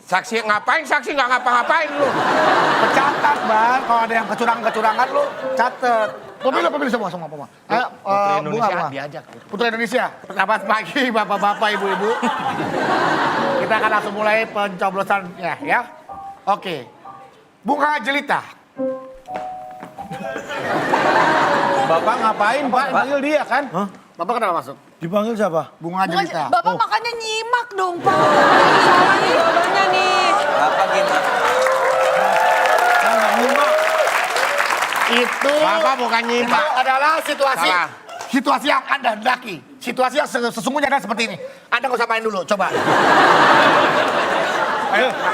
Saksi ngapain? Saksi nggak ngapa-ngapain lu. Catat, Bang. Kalau ada yang kecurangan lu, catet. Pemilu semua. Ayo, bunga. diajak. Putri Indonesia, selamat pagi Bapak-Bapak, Ibu-Ibu. Kita akan langsung mulai pencoblosannya ya. Oke. Bunga Jelita. Bapak ngapain, Pak? Panggil dia kan? Hah? Bapak kenapa masuk? Dipanggil siapa? Bunga Jelita. Bapak makanya nyimak dong Pak. Salah nih jawabannya nih. Apa gimana? Itu Bapak bukan nyimak. adalah situasi Salah. situasi yang Anda hendaki. Situasi yang sesungguhnya adalah seperti ini. Anda nggak usah main dulu, coba.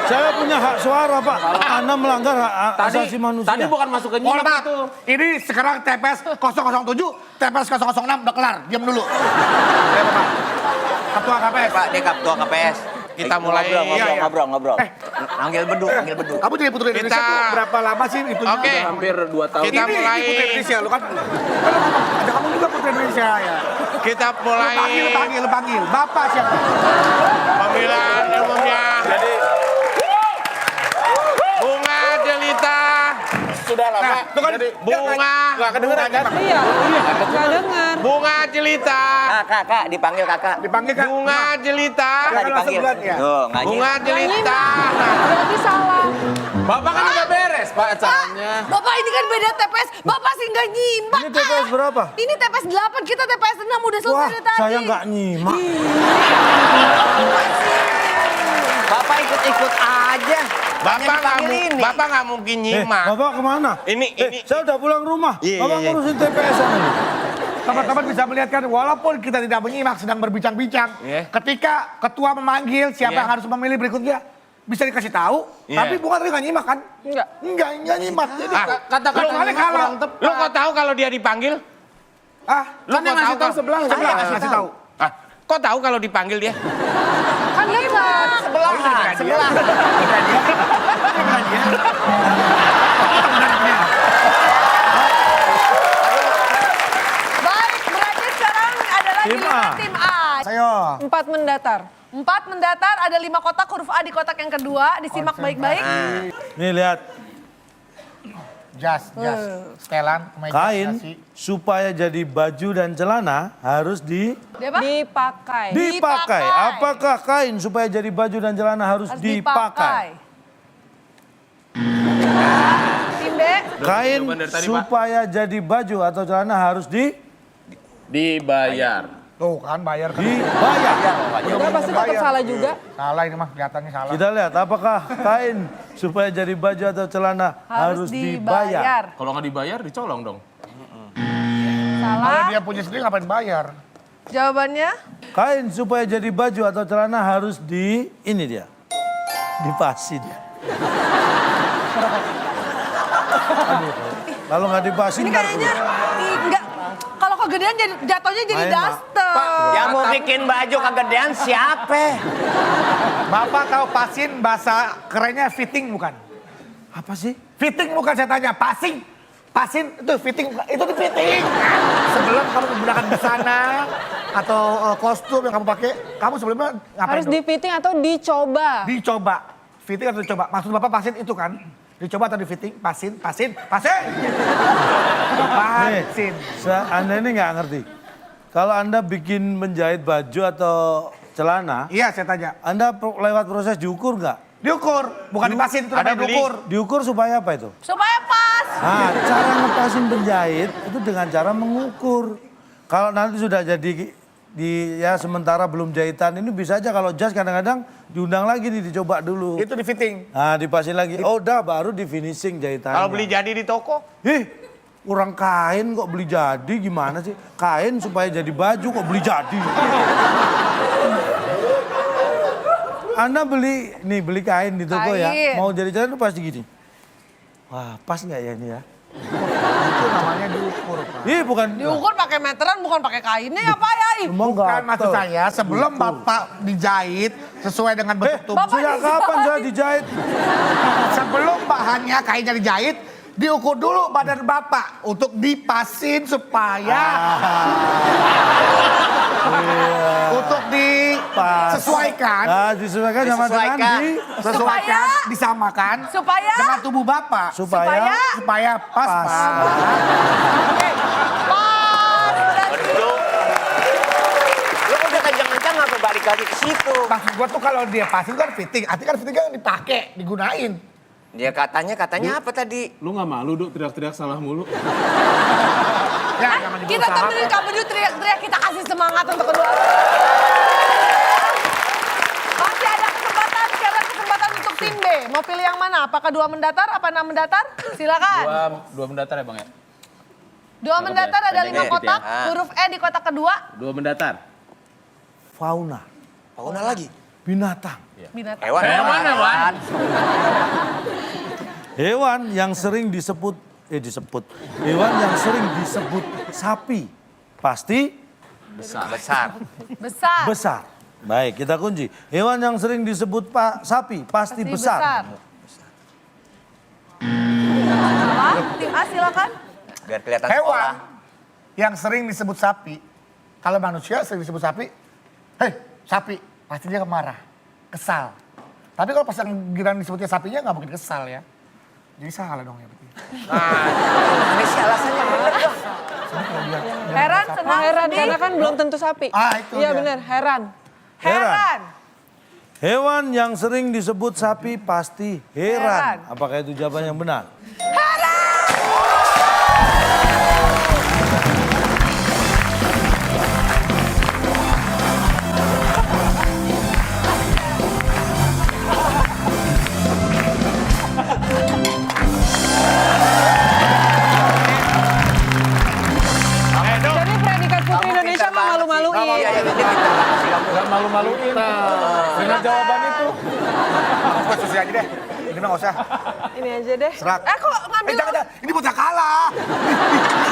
Saya punya hak suara Pak. Anda melanggar hak asasi manusia. Tadi bukan masuk ke Mohon nyimak maaf, itu. ini sekarang TPS 007, TPS 006 udah kelar. Diam dulu. Ya, Bapak. Ketua KPS. Pak, dia ketua KPS. Kita mulai. Ngobrol. Panggil beduk. Kamu jadi Putri Indonesia Kita- tuh berapa lama sih itu? Oke. Hampir 2 tahun. Kita Ini mulai. Putri Indonesia, lu kan. Ada kamu juga Putri Indonesia ya. Kita mulai Lu panggil. Bapak siapa? pemilihan umumnya. Bunga Jelita. Sudah lama. Itu kan Bunga. Nggak kedengeran kan? Iya, nggak dengar. Bunga Jelita. Kakak, dipanggil kakak. dipanggil kan? Bunga Jelita. Kakak dipanggil. sebulan, ya? Tuh, nggak Bunga Jelita. Berarti salah. Bapak kan udah beres, Pak, acaranya. Bapak ini kan beda TPS, Bapak sih nggak nyimak. Ini TPS berapa? Ini TPS 8, kita TPS 6 udah selesai Wah, dari tadi. saya nggak nyimak. Bapak ikut-ikut aja. Bapak nggak mungkin nyimak. Bapak kemana? Ini- Saya udah pulang rumah. Iya, Bapak iya. ngurusin TPS ini. Teman-teman bisa melihat kan, walaupun kita tidak menyimak, sedang berbincang-bincang. Iya. Ketika ketua memanggil siapa Iya. yang harus memilih berikutnya, bisa dikasih tahu. Iya. Tapi bukan tadi nggak nyimak kan? Enggak. Enggak nyimak. Jadi Kata-kata lu kali kalah. kurang tepat. Lu kok tahu kalau dia dipanggil? Ah, Kan yang ngasih tahu sebelah. sebelah kasih tahu. Ah, kok tahu kalau dipanggil dia? Kan lewat. Sebelah. Baik, berarti sekarang adalah Tim giliran A. tim A. Ayo. 4 mendatar. 4 mendatar, ada 5 kotak, huruf A di kotak yang kedua, disimak baik-baik. Nih lihat, Jas. Setelan, kemeja, kain dasi. supaya jadi baju dan celana harus Dia apa? Dipakai. dipakai. Apakah kain supaya jadi baju dan celana harus Harus dipakai? Tim B, Kain Jawaban dari tadi, Pak. supaya jadi baju atau celana harus Dibayar. Tuh kan bayar kan. dibayar. Udah pasti tetap salah juga. Salah ini mah, kelihatannya salah. Kita lihat apakah kain supaya jadi baju atau celana harus dibayar. Kalau nggak dibayar, dicolong dong. Kalau salah. dia punya sendiri ngapain bayar? Jawabannya? Kain supaya jadi baju atau celana harus ini dia. Dipasin. Aduh, kalau nggak dipasin Ini ntar kayaknya enggak. Kalau kegedean jadi jatuhnya jadi Main, Mak. daster. Yang mau bikin baju kegedean siapa? Bapak tahu pasin bahasa kerennya fitting bukan? apa sih? Fitting bukan saya tanya, passing. Pasin itu fitting, itu di fitting. Sebelum kamu menggunakan busana, atau kostum yang kamu pakai, kamu sebelumnya ngapain Harus dulu? di fitting atau dicoba? Dicoba. Fitting atau dicoba? Maksud Bapak pasin itu kan? Dicoba atau di fitting? Pasin. Pasin. Anda ini nggak ngerti. Kalau Anda bikin menjahit baju atau celana, Iya, saya tanya. Anda lewat proses diukur nggak? Diukur, bukan dipasin, itu ada namanya beli. diukur. Diukur supaya apa itu? Supaya pas. Nah, cara ngepasin penjahit itu dengan cara mengukur. Kalau nanti sudah jadi ya sementara belum jahitan ini bisa aja kalau jas kadang-kadang diundang lagi nih dicoba dulu. Itu di fitting. Nah, dipasin lagi. Oh, udah baru di finishing jahitannya. Kalau beli jadi di toko? Kurang kain kok beli jadi gimana sih? Kain supaya jadi baju kok beli jadi. Anda beli kain di toko ya, Kain. mau jadi celana pasti gini. Wah, pas nggak ya ini ya? Itu namanya diukur, Pak. Bukan. Diukur pakai meteran bukan pakai kainnya ya Pak ya? Bukan maksud saya, sebelum Bapak dijahit sesuai dengan bentuk tubuh. Bapak Sejak kapan saya dijahit? Sebelum bahannya kainnya dijahit, diukur dulu badan Bapak untuk dipasin supaya untuk disesuaikan. Nah, disesuaikan sama dengan Sesuaikan, disamakan Supaya? dengan tubuh Bapak. supaya pas. Pas. Lo udah kencang-kencang apa balik lagi ke situ? Maksud gua tuh kalau dia pasin kan fitting, artinya kan fitting kan dipakai, digunain. Dia katanya apa tadi? Lu nggak malu, Duk, teriak-teriak salah mulu. Ya, namanya Kita berusaha. temenin Kak Bedu teriak-teriak, kita kasih semangat untuk kedua. Masih ada kesempatan untuk tim B. Mau pilih yang mana? Apakah 2 mendatar, apa 6 mendatar? Silakan. Dua mendatar ya, Bang ya? 2 mendatar ada 5 pendek kotak, ya. huruf E di kotak kedua. 2 mendatar. fauna, Fauna lagi. binatang. Binatang. Hewan. Hewan yang sering disebut hewan yang sering disebut sapi pasti Besar. Besar. besar. Baik, kita kunci. Hewan yang sering disebut sapi pasti besar. Apa? Tim A silakan. Biar kelihatan Hewan sekolah. yang sering disebut sapi, kalau manusia sering disebut sapi, hei sapi, pasti dia marah, kesal. Tapi kalau pas yang giliran disebutnya sapinya nggak mungkin kesal ya. Jadi salah dong ya berarti. Ini sih alasannya bener dong. Heran, Oh, senang, heran, sedih. karena kan belum tentu sapi. Itu Iya dia. benar, heran. Heran. Hewan yang sering disebut sapi pasti heran. Apakah itu jawaban yang benar? Jadi predikat Putri Indonesia mah malu-maluin. Iya, ini kita kasih kamu. Gak malu-maluin. Dengan jawaban itu. Gue susi aja deh. Ini mah nggak usah. Ini aja deh. Serak. Kok ngambil? Jangan. Ini bocah kalah.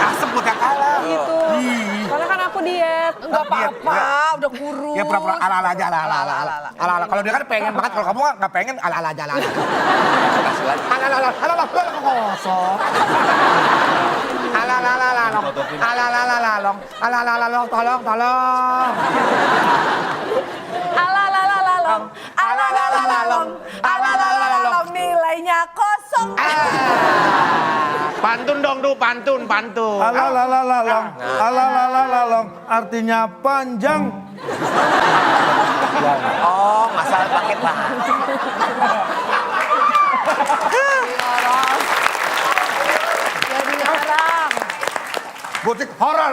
Asem bocah kalah. Gitu. Karena kan aku diet. Enggak apa-apa, udah kurus. Ya pura-pura ala-ala aja, ala-ala. Kalau dia kan pengen banget, kalau kamu nggak pengen ala-ala aja, ala-ala. Ala-ala, kosong. Ala-ala, tolong. Alalalalong, nilainya kosong. Pantun dong, Du, pantun. Alalalalong, artinya panjang. Oh, masalah pakai bahan. Jadi orang. Musik horor.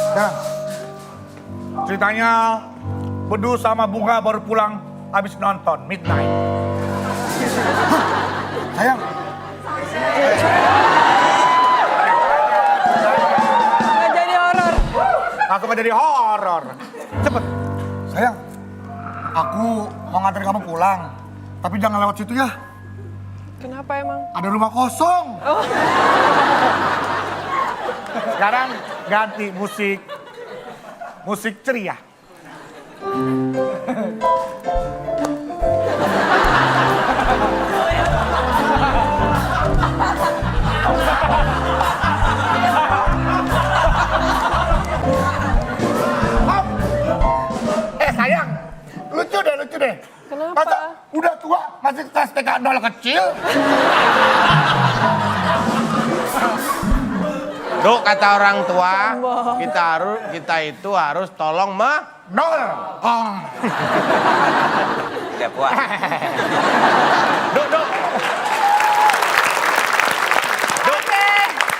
Nah, ceritanya Bedu sama Bunga baru pulang habis nonton Midnight. Sayang. Nggak jadi horor. Langsung jadi horor. Cepet. Sayang, aku mau nganterin kamu pulang. Tapi jangan lewat situ ya. Kenapa emang? Ada rumah kosong. Sekarang ganti musik. Musik ceria. nol kecil. Duh, kata orang tua, kita itu harus tolong Nol. Oh. Tidak puas. Duh.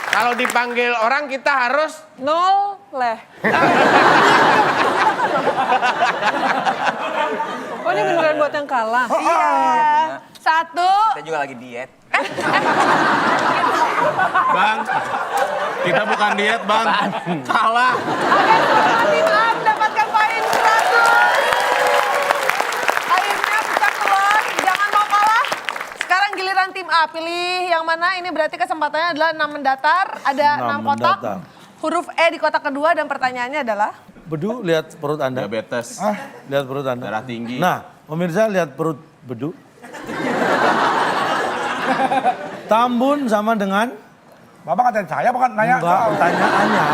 Kalau dipanggil orang kita harus Nol leh. Oh ini beneran buat yang kalah? Iya. 1. Kita juga lagi diet. Bang, kita bukan diet bang. Kalah. Oke, selamat tim A mendapatkan poin 100. Akhirnya pecah telur, jangan mau kalah. Sekarang giliran tim A, pilih yang mana? Ini berarti kesempatannya adalah 6 mendatar, ada 6 kotak. mendatar. Huruf E di kotak kedua dan pertanyaannya adalah? Bedu, lihat perut Anda. Diabetes. Lihat perut Anda. Darah tinggi. Nah, pemirsa lihat perut Bedu. Tambun sama dengan? Bapak ngatain saya, bukan nanya. Enggak, pertanyaannya.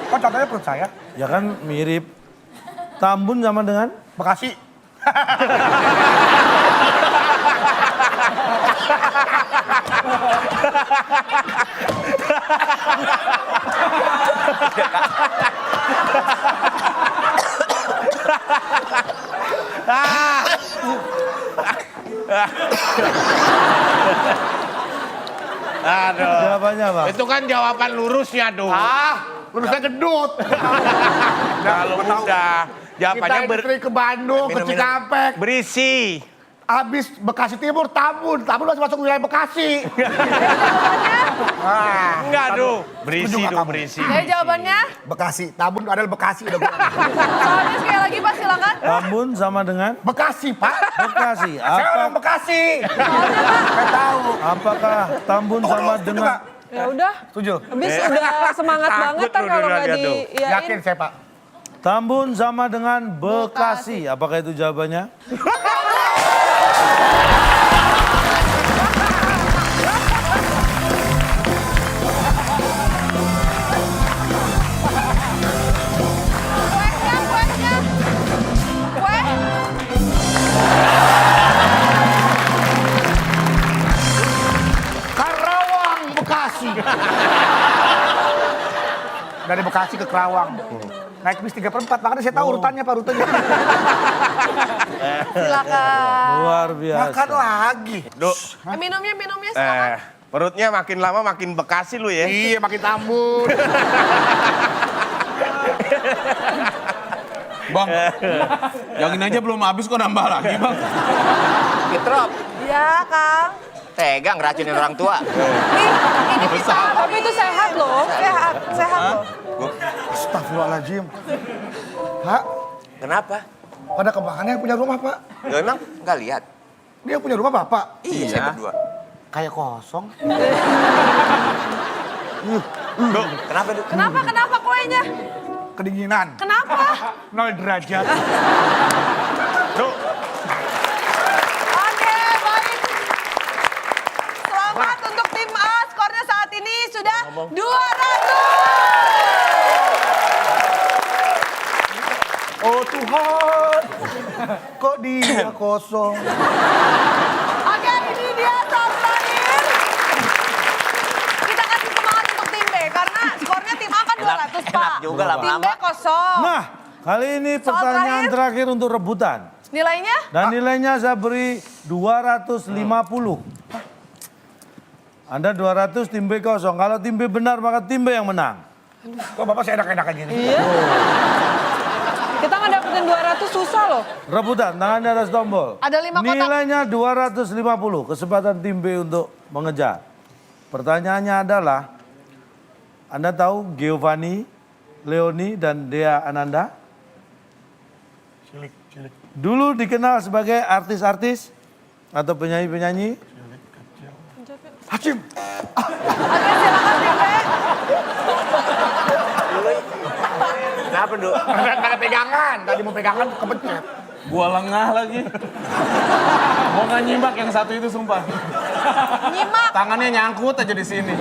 Kok contohnya perut saya? Ya kan mirip. Tambun sama dengan? Bekasi. aduh. Jawabannya apa? Itu kan jawaban lurusnya, Duh. Lurusnya gedut. Kalau udah jawabannya Kita istri ke Bandung, ke Cikampek. berisi. Abis Bekasi Timur, Tambun. Tambun masih masuk wilayah Bekasi. Enggak, Duh. Berisi, Duh, berisi. Jadi jawabannya? Bekasi, Tambun adalah Bekasi. Udah gua- Soalnya sekali lagi Pak, silakan. Tambun sama dengan? Bekasi, Pak. Bekasi. Saya orang Bekasi. Saya tahu. Apakah Tambun sama dengan? Ya udah. Setuju. Habis udah semangat Takut banget kan lu kalau udah nggak lihat tuh. diiyain. Yakin saya, Pak. Tambun sama dengan Bekasi. Apakah itu jawabannya? Kuenya. Kue. Karawang, Bekasi. Dari Bekasi ke Karawang. Naik bis 3/4, makanya saya tahu urutannya, Pak, rutenya. Silakan. Luar biasa. Makan lagi. Duh, Minumnya silakan. perutnya makin lama makin Bekasi lu ya. Iya, makin Tambun. Bang, yang ini aja belum habis kok nambah lagi bang. Fitrop, Iya, Kang. tegang ngeracunin orang tua. Ini bisa. Tapi itu sehat loh. Sehat loh. Astagfirullahaladzim. Pak, Kenapa? pada kemana yang punya rumah, Pak? Lo emang nggak lihat? Dia punya rumah, Bapak. Iya, saya berdua. Kayak kosong. Duh, Kenapa, Duh? Kenapa kuenya? Kedinginan. Kenapa? 0 derajat. Duh. Oke, baik. Selamat untuk tim A. Skornya saat ini sudah 200. Oh Tuhan, kok dia kosong? Oke, ini dia soal terakhir. Kita kasih semangat untuk tim B karena skornya tim A kan 200, Pak. enak juga Tim B lama-lama. kosong. Nah, kali ini pertanyaan terakhir untuk rebutan. Nilainya? Dan nilainya saya beri 250. Anda 200, tim B kosong. Kalau tim B benar, maka tim B yang menang. Kok Bapak saya enak-enakan gini? Iya. Kita nggak dapetin 200 susah loh. Rebutan, tangannya atas tombol. Ada 5 kotak. Nilainya 250, kesempatan tim B untuk mengejar. Pertanyaannya adalah, Anda tahu Giovanni, Leoni, dan Dea Ananda? Dulu dikenal sebagai artis-artis atau penyanyi-penyanyi. Hacim. Oke, silakan tim B. Kenapa, Duh? Nggak ada pegangan. Tadi mau pegangan kepencet. Gua lengah lagi. Gua nggak nyimak yang satu itu sumpah. Nyimak. Tangannya nyangkut aja di sini.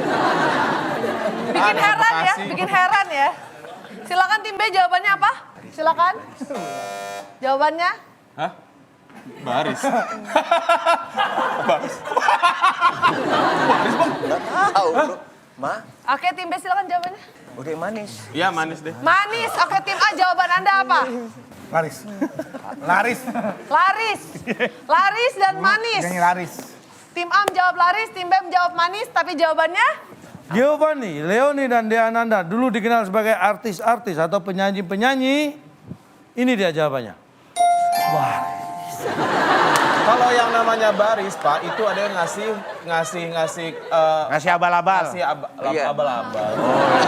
Bikin Ada heran ya, Bekasi. bikin heran ya. Silakan tim B jawabannya apa? Silakan. Jawabannya? Hah? Baris. Tahu lu. Ma, Oke, tim B silakan jawabannya. udah yang manis. Iya manis deh. Manis. Oke, tim A jawaban Anda apa? Laris. Laris. Laris. Laris dan manis. Nyanyi laris. Tim A menjawab laris, tim B menjawab manis, tapi jawabannya Giovanni, Leoni, dan Deananda dulu dikenal sebagai artis-artis atau penyanyi-penyanyi. Ini dia jawabannya. Kalau yang namanya baris, Pak, itu ada yang ngasih Ngasih abal-abal. ngasih Iya. abal-abal.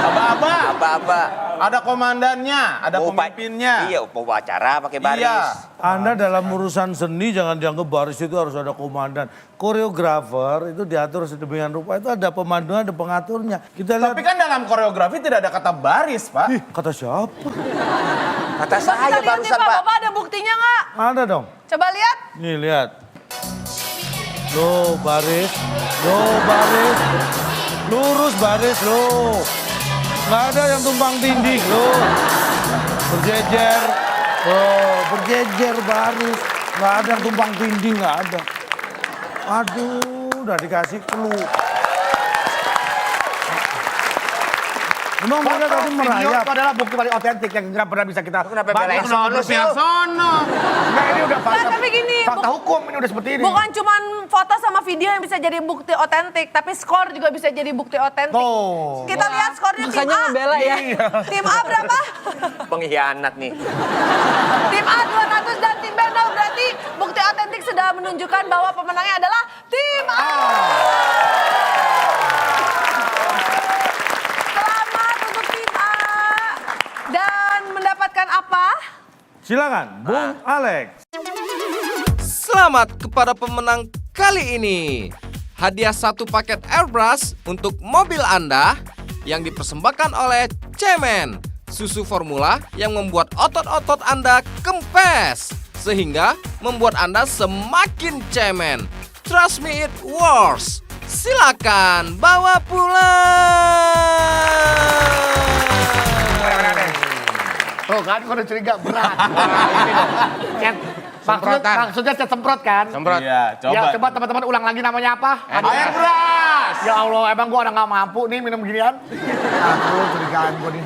Aba-aba. Apa-apa. Ada komandannya, ada pemimpinnya. Iya, upacara pakai baris. Iya. Anda dalam urusan seni jangan dianggap baris itu harus ada komandan. Koreografer itu diatur sedemikian rupa, itu ada pemandunya, ada pengaturnya. Kita lihat, Tapi kan dalam koreografi tidak ada kata baris, Pak. ih, kata siapa? Kata Coba saya kita lihat nih barusan, Pak, Pak. Bapak ada buktinya nggak? Ada dong. Coba lihat. Nih lihat. Loh baris, lurus baris loh. Nggak ada yang tumpang tindih loh. Berjejer, berjejer baris. Nggak ada yang tumpang tindih, nggak ada. Aduh, udah dikasih clue. Emang mereka tadi Video merayap. itu adalah bukti paling otentik yang nggak pernah bisa kita Kenapa belain bantah. sono sih? Sono. Nah, ini udah fakta, Nah, tapi gini, fakta hukum ini udah seperti ini. Bukan cuman foto sama video yang bisa jadi bukti otentik, tapi skor juga bisa jadi bukti otentik. Tuh. Kita lihat skornya tim Makanya A. ngebela ya. Tim A berapa? Pengkhianat nih. Tim A 200 dan tim B 0. Berarti bukti otentik sudah menunjukkan bahwa pemenangnya adalah tim A. Selamat untuk tim A. Dan mendapatkan apa? Silakan, Bung Alex. Selamat kepada pemenang kali ini. Hadiah 1 paket airbrush untuk mobil Anda yang dipersembahkan oleh Cemen. Susu formula yang membuat otot-otot Anda kempes. Sehingga membuat Anda semakin cemen. Trust me it works. Silakan bawa pulang. Tuh kan, gue udah curiga berat. Maksudnya cet semprot kan? Semprot. Iya, coba. Ya, coba teman-teman ulang lagi namanya apa? Airbrush. Ya Allah, emang gue udah gak mampu nih minum ginian. Aduh, curigaan gue nih.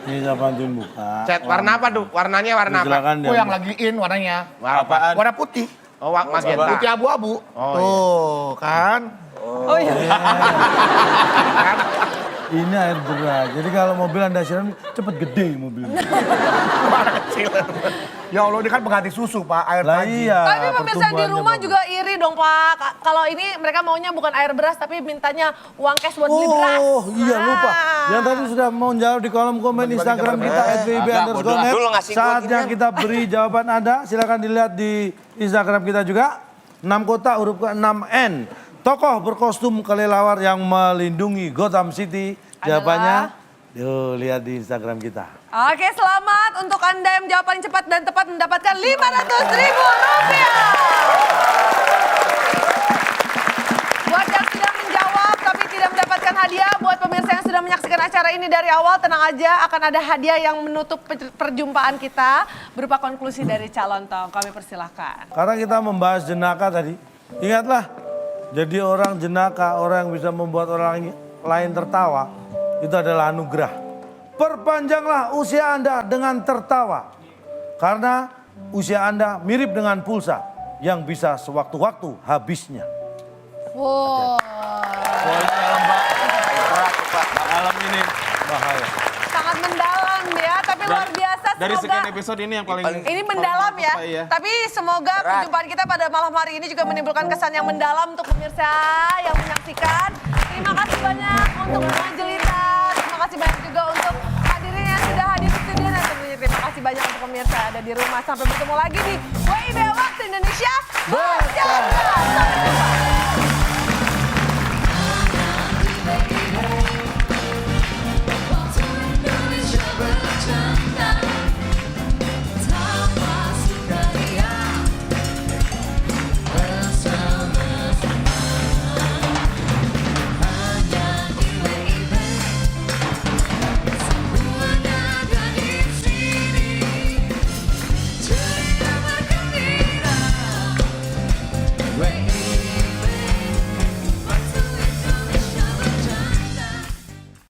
Ini saya bantuin buka. Cet, warna apa, Du? Warnanya warna apa? Silakan Oh, yang dia. lagi in warnanya. Warna apaan? Warna putih. Oh, magenta. Putih abu-abu. Oh, Tuh, kan? Oh iya. Ini air beras. Jadi kalau mobil Anda siram cepet gede mobilnya. Warna kecil. Ya Allah, ini kan pengganti susu, Pak. Air Lah pagi. iya. Tapi pemirsa di pertumbuhannya rumah bagus. juga iri dong Pak. Kalau ini mereka maunya bukan air beras tapi mintanya uang cash buat beli beras. Oh iya lupa. Ah. Yang tadi sudah mau jawab di kolom komen Instagram kita @bib_net. Dulu ngasih gua Saatnya ginian. kita beri jawaban Anda. Silakan dilihat di Instagram kita juga. 6 kota huruf ke-6N. Tokoh berkostum kelelawar yang melindungi Gotham City. Jawabannya, yuk lihat di Instagram kita. Oke, selamat untuk Anda yang menjawab paling cepat dan tepat mendapatkan Rp500.000. Buat yang sudah menjawab tapi tidak mendapatkan hadiah, buat pemirsa yang sudah menyaksikan acara ini dari awal, tenang aja akan ada hadiah yang menutup perjumpaan kita berupa konklusi dari calon tong. Kami persilahkan. Karena kita membahas jenaka tadi, ingatlah, jadi orang jenaka, orang yang bisa membuat orang lain tertawa, itu adalah anugerah. Perpanjanglah usia Anda dengan tertawa. Karena usia Anda mirip dengan pulsa yang bisa sewaktu-waktu habisnya. Wow. Malam ini. Bahaya. Sangat mendalam ya, tapi luar biasa. Dari Semoga sekian episode ini yang paling ini mendalam ya. Iya. Tapi semoga perjumpaan kita pada malam hari ini juga menimbulkan kesan yang mendalam untuk pemirsa yang menyaksikan. Terima kasih banyak untuk Mama Jelita. Terima kasih banyak juga untuk hadirin yang sudah hadir di studio. Dan tentunya terima kasih banyak untuk pemirsa yang ada di rumah. Sampai bertemu lagi di WIB Waktu Indonesia Bercanda. Sampai jumpa.